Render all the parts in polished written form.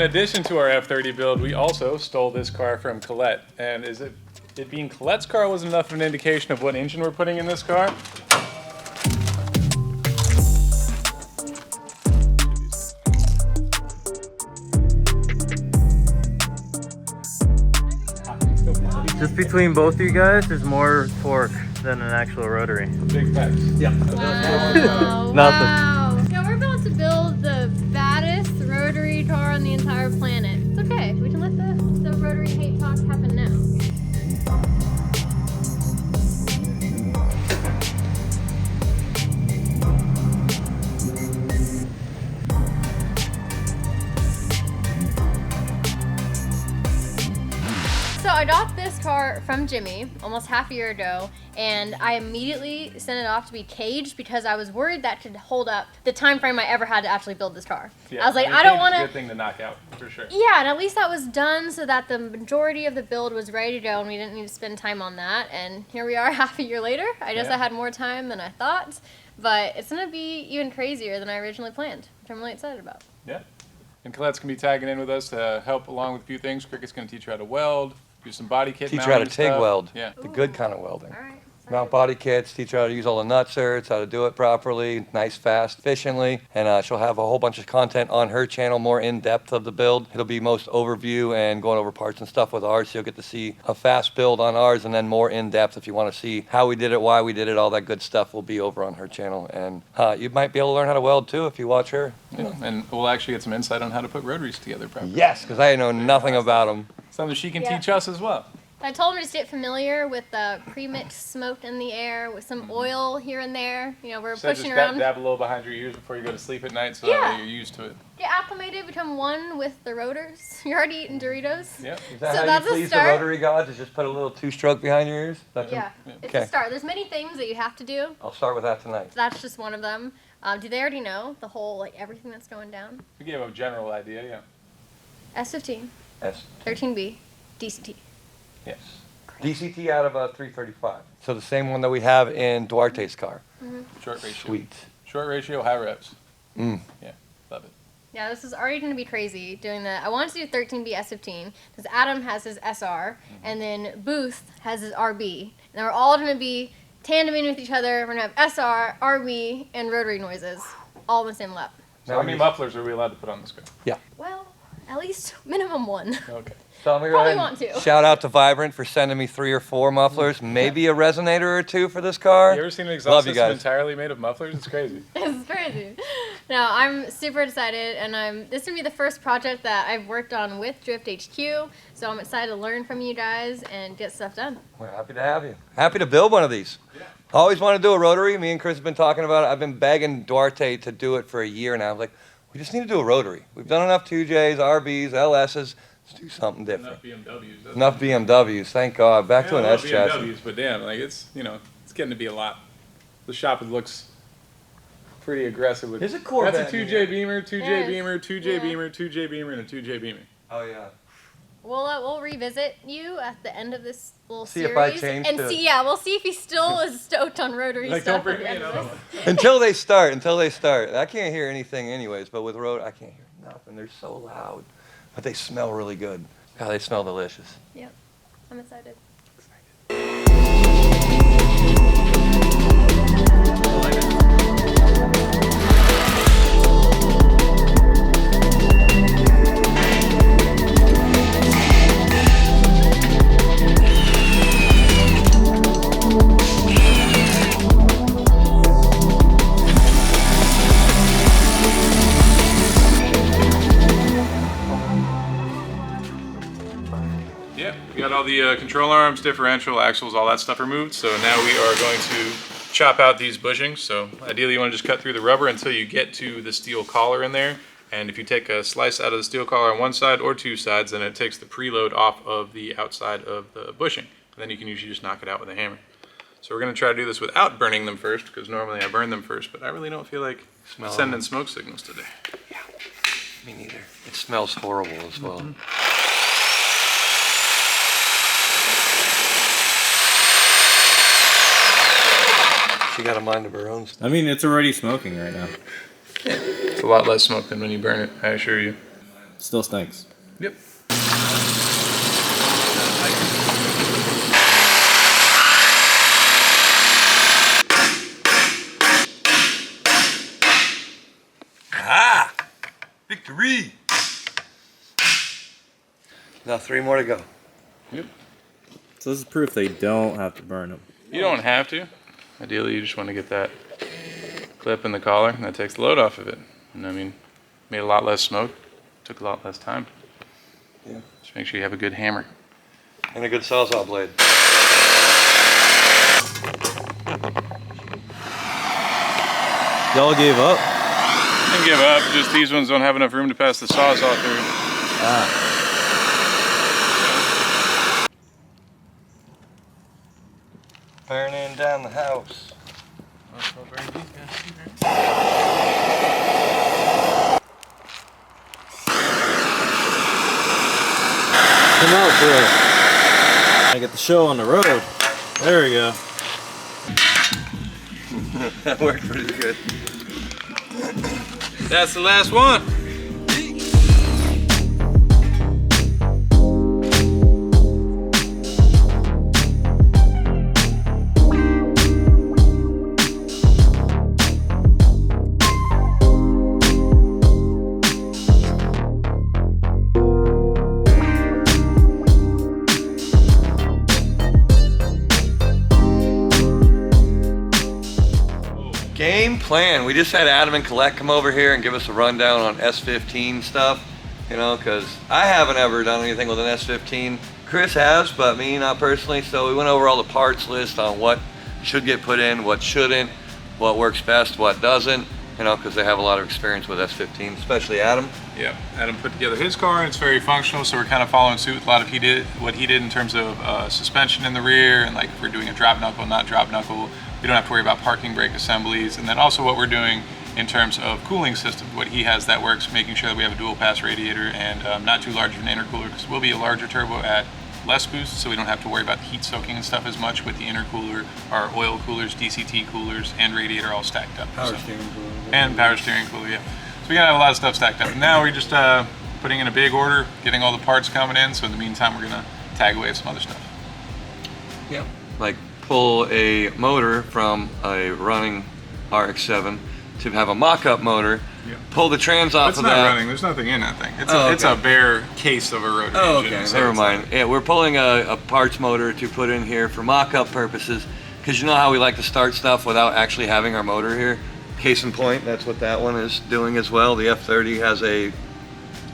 addition to our F30 build, we also stole this car from Collete. And it being Colette's car was enough of an indication of what engine we're putting in this car. Just between both of you guys, there's more torque than an actual rotary. Big facts. Yeah. Wow. Nothing. Wow. Yeah, we're about to build the baddest rotary car on the entire planet. It's okay. We can let the rotary hate talk happen now. So I got this car from Jimmy almost half a year ago, and I immediately sent it off to be caged because I was worried that could hold up the time frame I ever had to actually build this car. Yeah, I was like, I don't want to. Good thing to knock out for sure. Yeah, and at least that was done so that the majority of the build was ready to go, and we didn't need to spend time on that. And here we are, half a year later. I guess I had more time than I thought, but it's gonna be even crazier than I originally planned, which I'm really excited about. Yeah. And Colette's gonna be tagging in with us to help along with a few things. Cricket's gonna teach you how to weld. Do some body kit Teach you how to TIG weld. Yeah. The good kind of welding. All right. Mount body kits, teach her how to use all the nutserts, how to do it properly, nice, fast, efficiently. And she'll have a whole bunch of content on her channel, more in-depth of the build. It'll be most overview and going over parts and stuff with ours. So you'll get to see a fast build on ours and then more in-depth if you want to see how we did it, why we did it, all that good stuff will be over on her channel. And you might be able to learn how to weld too if you watch her. Yeah. And we'll actually get some insight on how to put rotaries together properly. Yes, because I know nothing about them. Something she can teach us as well. I told him to just get familiar with the pre-mixed smoke in the air with some oil here and there. You know, we're pushing just around. Dab a little behind your ears before you go to sleep at night so that way you're used to it. Get acclimated, become one with the rotors. You're already eating Doritos. Yep. Is that So how that's you a please the start. rotary gods? Is just put a little two-stroke behind your ears? Yeah, it's Okay. a start. There's many things that you have to do. I'll start with that tonight. That's just one of them. Do they already know the whole, like, everything that's going down? We gave a general idea, yeah. S15, Yes. 13B, DCT. Yes. DCT out of a 335. So the same one that we have in Duarte's car. Short ratio. Sweet. Short ratio, high reps. Mm. Yeah, love it. Yeah, this is already going to be crazy doing that. I wanted to do 13B S15 because Adam has his SR and then Booth has his RB. And we're all going to be tandeming with each other. We're going to have SR, RB, and rotary noises all in the same lap. So how many mufflers are we allowed to put on this car? Yeah. Well, at least minimum one. Okay. So I'm gonna Probably go ahead and want to. shout out to Vibrant for sending me 3 or 4 mufflers, maybe a resonator or 2 for this car. You ever seen an Love exhaust you system guys. entirely made of mufflers? It's crazy. It's crazy. No, I'm super excited, and this is gonna be the first project that I've worked on with Drift HQ. So I'm excited to learn from you guys and get stuff done. We're happy to have you. Happy to build one of these. Yeah. Always want to do a rotary. Me and Chris have been talking about it. I've been begging Duarte to do it for a year now. I'm like, we just need to do a rotary. We've done enough 2Js, RBs, LSs. Let's do something different. Enough BMWs. Enough BMWs, thank God. Back to an S chassis. BMWs, but damn, like it's it's getting to be a lot. The shop looks pretty aggressive with. There's a Corvette. That's a 2J Beamer, 2J Yes. Beamer, 2J Yeah. Beamer, 2J Beamer, and a 2J Beamer. Oh yeah. We'll revisit you at the end of this little See series if I change and to- see. Yeah, we'll see if he still is stoked on rotary Like, stuff. don't bring at the me end in. of this. Until they start. I can't hear anything anyways, but with road, I can't hear nothing. They're so loud. But they smell really good. God, they smell delicious. Yep, I'm excited. Yeah, we got all the control arms, differential, axles, all that stuff removed. So now we are going to chop out these bushings. So ideally you want to just cut through the rubber until you get to the steel collar in there. And if you take a slice out of the steel collar on one side or 2 sides, then it takes the preload off of the outside of the bushing. And then you can usually just knock it out with a hammer. So we're going to try to do this without burning them first, because normally I burn them first, but I really don't feel like sending smoke signals today. Yeah, me neither. It smells horrible as well. She got a mind of her own stuff. I mean, it's already smoking right now. It's a lot less smoke than when you burn it, I assure you. Still stinks. Yep. Ah! Victory! Now 3 more to go. Yep. So this is proof they don't have to burn them. You don't have to. Ideally, you just want to get that clip in the collar, and that takes the load off of it. And I mean, made a lot less smoke, took a lot less time. Yeah. Just make sure you have a good hammer. And a good sawzall blade. Y'all gave up? Didn't give up, just these ones don't have enough room to pass the sawzall through. Ah. Burning down the house. Come out, bro. I get the show on the road. There we go. That worked pretty good. That's the last one. Game plan. We just had Adam and Collette come over here and give us a rundown on S15 stuff, you know, because I haven't ever done anything with an S15. Chris has, but me not personally. So we went over all the parts list on what should get put in, what shouldn't, what works best, what doesn't, you know, because they have a lot of experience with S15, especially Adam. Yeah, Adam put together his car and it's very functional, so we're kind of following suit with a lot of what he did in terms of suspension in the rear, and like if we're doing a drop knuckle, not drop knuckle, we don't have to worry about parking brake assemblies, and then also what we're doing in terms of cooling system, what he has that works, making sure that we have a dual pass radiator and not too large of an intercooler, because we'll be a larger turbo at less boost, so we don't have to worry about the heat soaking and stuff as much with the intercooler, our oil coolers, DCT coolers, and radiator all stacked up. Power steering cooler. And power steering cooler, yeah. So we gotta have a lot of stuff stacked up. Now we're just putting in a big order, getting all the parts coming in, so in the meantime we're gonna tag away at some other stuff. Yeah. Like pull a motor from a running RX-7 to have a mock-up motor, Yeah. pull the trans off It's of not that. running, there's nothing in that thing. It's, Oh, it's a okay. bare case of a Rotary Oh, engine. okay, so never it's mind. Yeah, we're pulling a parts motor to put in here for mock-up purposes, because you know how we like to start stuff without actually having our motor here? Case in point, that's what that one is doing as well. The F30 has a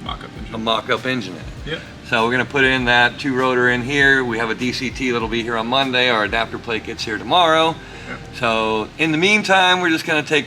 Mock-up engine. mock-up engine in it. Yeah. So we're gonna put in that 2-rotor in here. We have a DCT that'll be here on Monday. Our adapter plate gets here tomorrow. Yeah. So in the meantime, we're just gonna take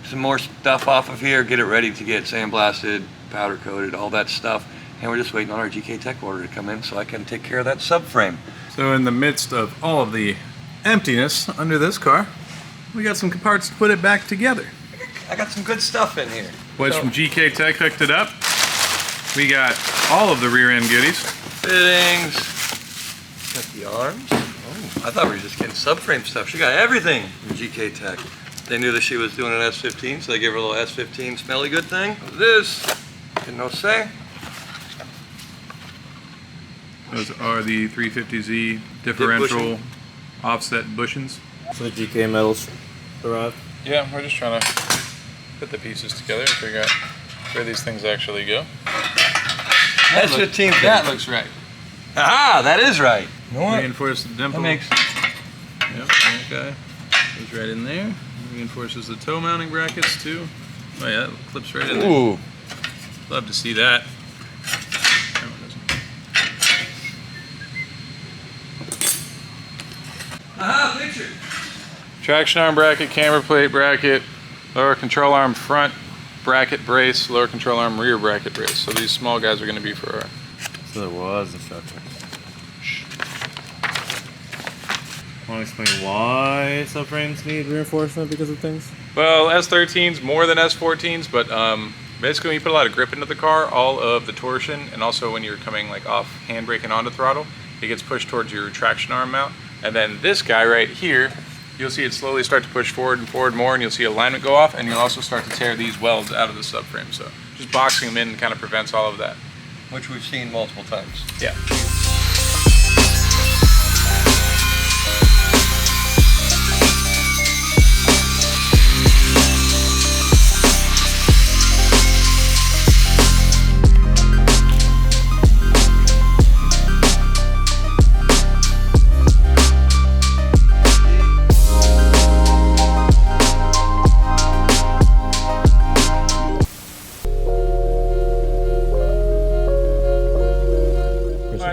some more stuff off of here, get it ready to get sandblasted, powder coated, all that stuff. And we're just waiting on our GK Tech order to come in so I can take care of that subframe. So in the midst of all of the emptiness under this car, we got some parts to put it back together. I got some good stuff in here. Wedge So- from GK Tech hooked it up. We got all of the rear end goodies. Fittings. Got the arms. Oh, I thought we were just getting subframe stuff. She got everything from GK Tech. They knew that she was doing an S15, so they gave her a little S15 smelly good thing. This, can no say. Those are the 350Z differential bushing. offset bushings. So the GK metals arrived. Yeah, we're just trying to put the pieces together and figure out where these things actually go. S15 That looks right. Ah, that is right. You know what? Reinforce the dimple. That makes Yep, that guy goes right in there. Reinforces the toe mounting brackets too. Oh yeah, that clips right in there. Ooh. Love to see that. No, it doesn't. Aha, picture. Traction arm bracket, camber plate bracket, lower control arm front bracket brace, lower control arm rear bracket brace. So these small guys are going to be for our... So there was a structure. Want to explain why subframes need reinforcement because of things? Well, S13s more than S14s, but basically when you put a lot of grip into the car, all of the torsion, and also when you're coming like off handbrake and onto throttle, it gets pushed towards your traction arm mount. And then this guy right here, you'll see it slowly start to push forward and forward more, and you'll see alignment go off, and you'll also start to tear these welds out of the subframe. So just boxing them in kind of prevents all of that. Which we've seen multiple times. Yeah.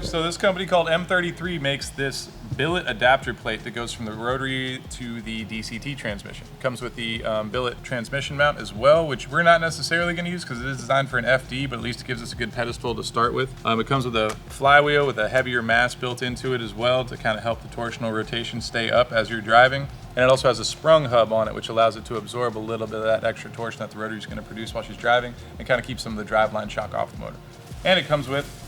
So this company called M33 makes this billet adapter plate that goes from the rotary to the DCT transmission. It comes with the billet transmission mount as well, which we're not necessarily going to use because it is designed for an FD, but at least it gives us a good pedestal to start with. It comes with a flywheel with a heavier mass built into it as well to kind of help the torsional rotation stay up as you're driving. And it also has a sprung hub on it, which allows it to absorb a little bit of that extra torsion that the rotary is going to produce while she's driving, and kind of keeps some of the driveline shock off the motor. And it comes with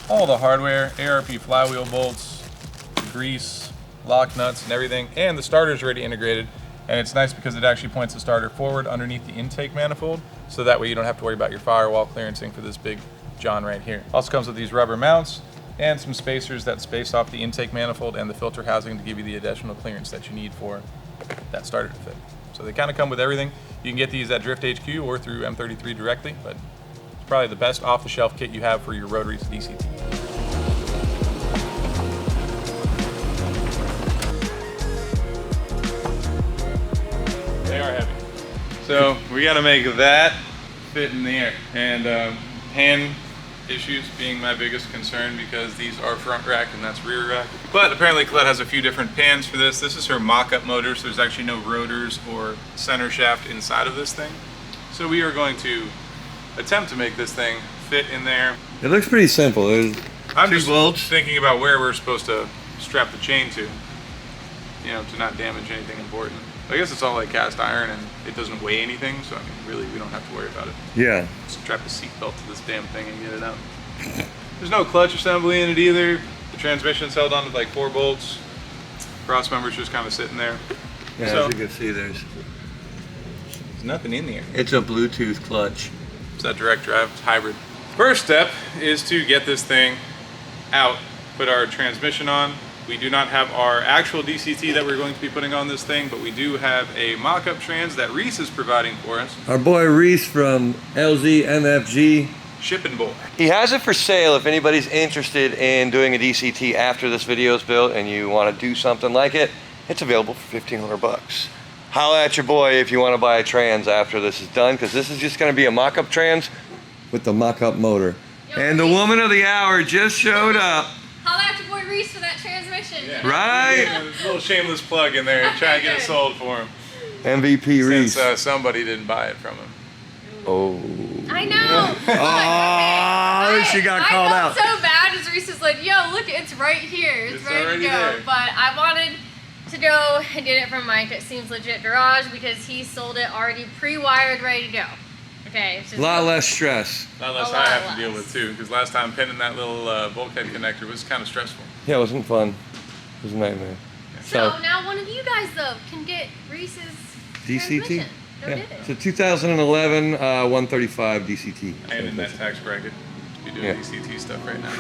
all the hardware, ARP flywheel bolts, grease, lock nuts and everything, and the starter's already integrated. And it's nice because it actually points the starter forward underneath the intake manifold, so that way you don't have to worry about your firewall clearancing for this big John right here. Also comes with these rubber mounts and some spacers that space off the intake manifold and the filter housing to give you the additional clearance that you need for that starter to fit. So they kind of come with everything. You can get these at Drift HQ or through M33 directly, but it's probably the best off-the-shelf kit you have for your rotary to DCT. They are heavy. So we got to make that fit in the air. And hand issues being my biggest concern because these are front rack and that's rear rack. But apparently Collete has a few different pans for this. This is her mock-up motor, so there's actually no rotors or center shaft inside of this thing. So we are going to attempt to make this thing fit in there. It looks pretty simple. There's I'm two just bolts. thinking about where we're supposed to strap the chain to, you know, to not damage anything important. I guess it's all like cast iron and it doesn't weigh anything, so I mean, really, we don't have to worry about it. Yeah. Strap a seatbelt to this damn thing and get it out. There's no clutch assembly in it either. The transmission's held on with like 4 bolts. Cross member's just kind of sitting there. Yeah, So- as you can see, there's nothing in there. it's a Bluetooth clutch. It's that direct drive, it's hybrid. First step is to get this thing out, put our transmission on. We do not have our actual DCT that we're going to be putting on this thing, but we do have a mock-up trans that Reese is providing for us. Our boy Reese from LZ MFG. Shipping boy. He has it for sale if anybody's interested in doing a DCT after this video is built and you want to do something like it. It's available for $1,500. Holla at your boy if you want to buy a trans after this is done, because this is just going to be a mock-up trans. With the mock-up motor. Yo, And the Reese. woman of the hour just showed up. Holla at your boy Reese for that transmission. Yeah. Right? Yeah, there's a little shameless plug in there, trying to get it Good. sold for him. MVP Reese. Since somebody didn't buy it from him. Oh. I know. Oh, she got called I out. felt so bad as Reese was like, yo, look, it's right here. It's ready to already go. there. But I wanted to go and get it from Mike at Seems Legit Garage because he sold it already pre-wired, ready to go. Okay. It's A just lot less stress. Not less A I lot have to deal less. with too, because last time pinning that little bulkhead connector was kind of stressful. Yeah, it wasn't fun. It was a nightmare. So now one of you guys though can get Reese's DCT? transmission. Go Yeah. get it. It's a 2011 135 DCT. I ain't in that tax bracket to be doing Yeah. DCT stuff right now.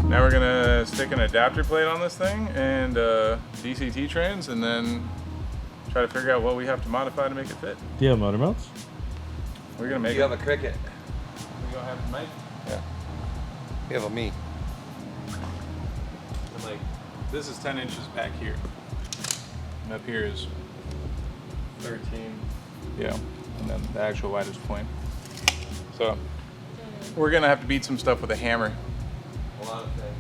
Now we're gonna stick an adapter plate on this thing and DCT trans, and then try to figure out what we have to modify to make it fit. Do you have motor mounts? We're gonna make You it. have a Cricket. We gonna have the mic. You have a me. And like, this is 10 inches back here, and up here is 13. Yeah, and then the actual widest point. So we're gonna have to beat some stuff with a hammer. A lot of things.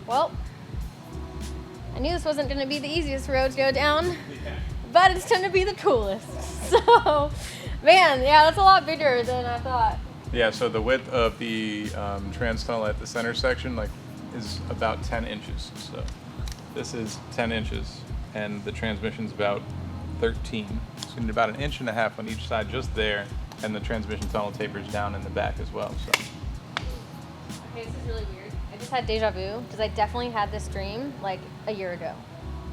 Well, I knew this wasn't going to be the easiest road to go down, but it's going to be the coolest. So, man, yeah, that's a lot bigger than I thought. Yeah, so the width of the trans tunnel at the center section is about 10 inches. So this is 10 inches, and the transmission's about 13. So you need about 1.5 inches on each side just there, and the transmission tunnel tapers down in the back as well. So. Okay, this is really weird. I just had deja vu because I definitely had this dream like a year ago.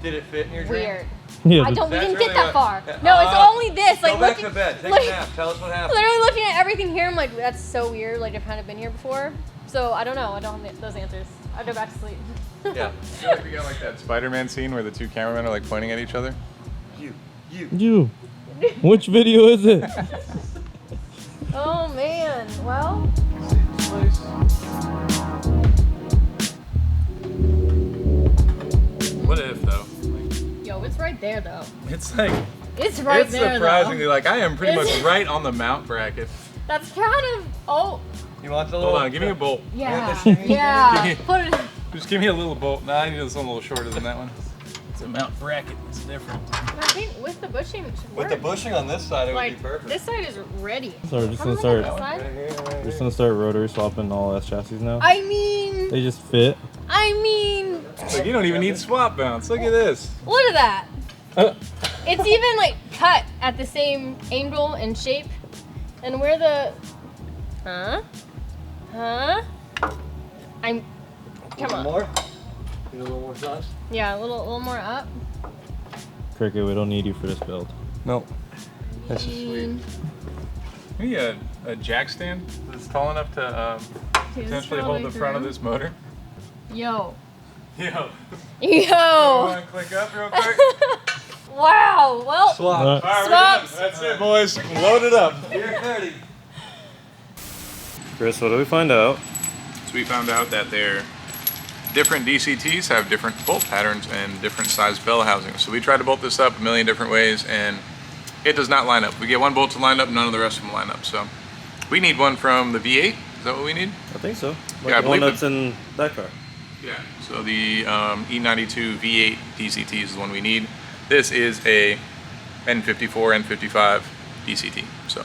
Did it fit in your dream? Weird. Yeah, We didn't That's get really that what- far. No, it's only this. Like Go back looking, to bed. Take look- a nap. Tell us what happened. literally looking at everything here, I'm like, that's so weird. Like I've kind of been here before. So I don't know. I don't have those answers. I go back to sleep. Yeah. I feel like we got like that Spider-Man scene where the two cameramen are like pointing at each other. You. Which video is it? Oh man. Well. What if though? Yo, it's right there though. It's like It's right it's there surprisingly though. like I am pretty much It's- right on the mount bracket. That's kind of. Oh. You want the little? Hold on, give me a bolt. Yeah. Give Yeah. me- Put it. Just give me a little bolt. Nah, I need this one a little shorter than that one. It's a mount bracket. It's different. I think with the bushing it should With work. the bushing on this side, it would Like be perfect. this side is ready. So we're just How gonna am I start. on this Right side? here, right We're here. just gonna start rotary swapping all S chassis now. I mean. They just fit. Look, you don't even need swap mounts. Look at this. Look at that. Uh, It's even like cut at the same angle and shape. And where the. Huh? I'm. A Come little on. more? Need a little more sauce? Yeah, a little more up. Cricket, we don't need you for this build. No. This is sweet. Maybe a jack stand that's tall enough to potentially hold the front of this motor. Yo. Yo. Yo. Want to click up real quick? Wow. Well. Swap. All right, we're Swaps. done. That's it, boys. Load it up. Here, 30. Chris, what do we find out? So we found out that their different DCTs have different bolt patterns and different size bell housings. So we tried to bolt this up a million different ways, and it does not line up. We get one bolt to line up, none of the rest of them line up. So we need one from the V8. Is that what we need? I think so. Like Yeah, I the one believe that's in that car. Yeah. So the E92 V8 DCT is the one we need. This is a N54, N55 DCT. So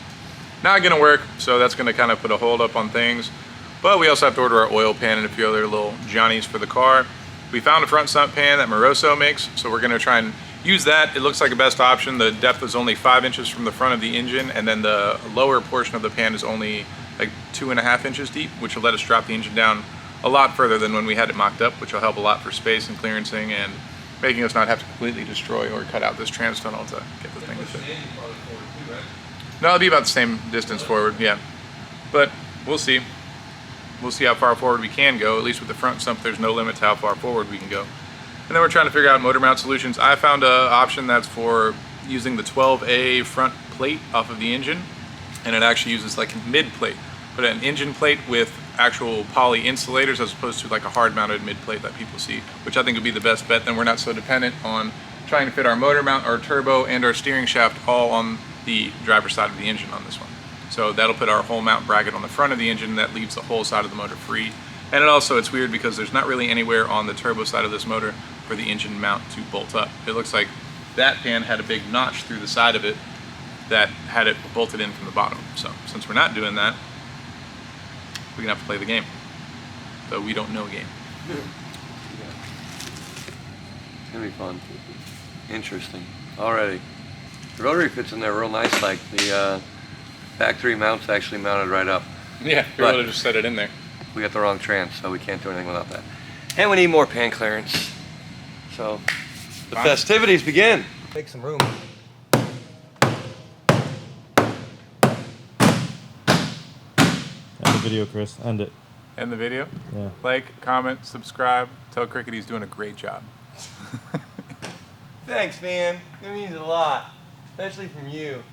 not gonna work. So that's gonna kind of put a hold up on things. But we also have to order our oil pan and a few other little Johnnies for the car. We found a front sump pan that Moroso makes, so we're gonna try and use that. It looks like a best option. The depth is only 5 inches from the front of the engine, and then the lower portion of the pan is only like 2.5 inches deep, which will let us drop the engine down a lot further than when we had it mocked up, which will help a lot for space and clearancing and making us not have to completely destroy or cut out this trans tunnel to get the thing to fit. No, it'll be about the same distance forward, yeah. But we'll see. We'll see how far forward we can go. At least with the front sump, there's no limit to how far forward we can go. And then we're trying to figure out motor mount solutions. I found an option that's for using the 12A front plate off of the engine, and it actually uses like a mid plate, but an engine plate with actual poly insulators as opposed to like a hard mounted mid plate that people see, which I think would be the best bet. Then we're not so dependent on trying to fit our motor mount, our turbo, and our steering shaft all on the driver's side of the engine on this one. So that'll put our whole mount bracket on the front of the engine. That leaves the whole side of the motor free. And it's weird because there's not really anywhere on the turbo side of this motor for the engine mount to bolt up. It looks like that pan had a big notch through the side of it that had it bolted in from the bottom. So since we're not doing that, we're gonna have to play the game. Though we don't know a game. It's gonna be fun. Interesting. Already. The rotary fits in there real nice, like the back 3 mounts actually mounted right up. Yeah, we But- would have just set it in there. We got the wrong trans, so we can't do anything without that. And we need more pan clearance. So the Fine. festivities begin. Make some room. End the video, Chris. End it. End the video. Yeah. Like, comment, subscribe. Tell Cricket he's doing a great job. Thanks, man. It means a lot, especially from you.